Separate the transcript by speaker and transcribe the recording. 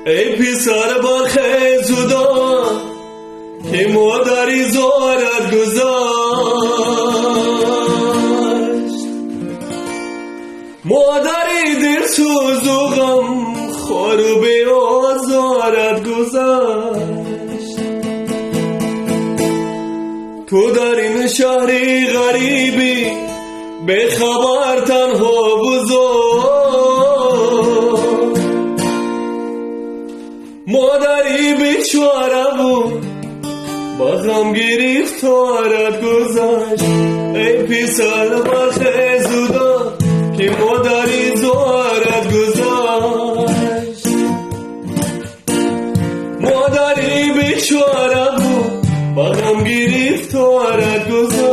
Speaker 1: ای پسر برخیزودا که مادری زارت گذاشت، مادری دل سوز و غم خوار و به آزارت گذاشت. تو در این شهری غریبی به خبر تنها بزرگ، مادری بیچاره بود با غم گرفتارت گذاشت. ای پسر برخیزودا که مادری زارت گذاشت، مادری بیچاره بود با غم گرفتارت گذاشت.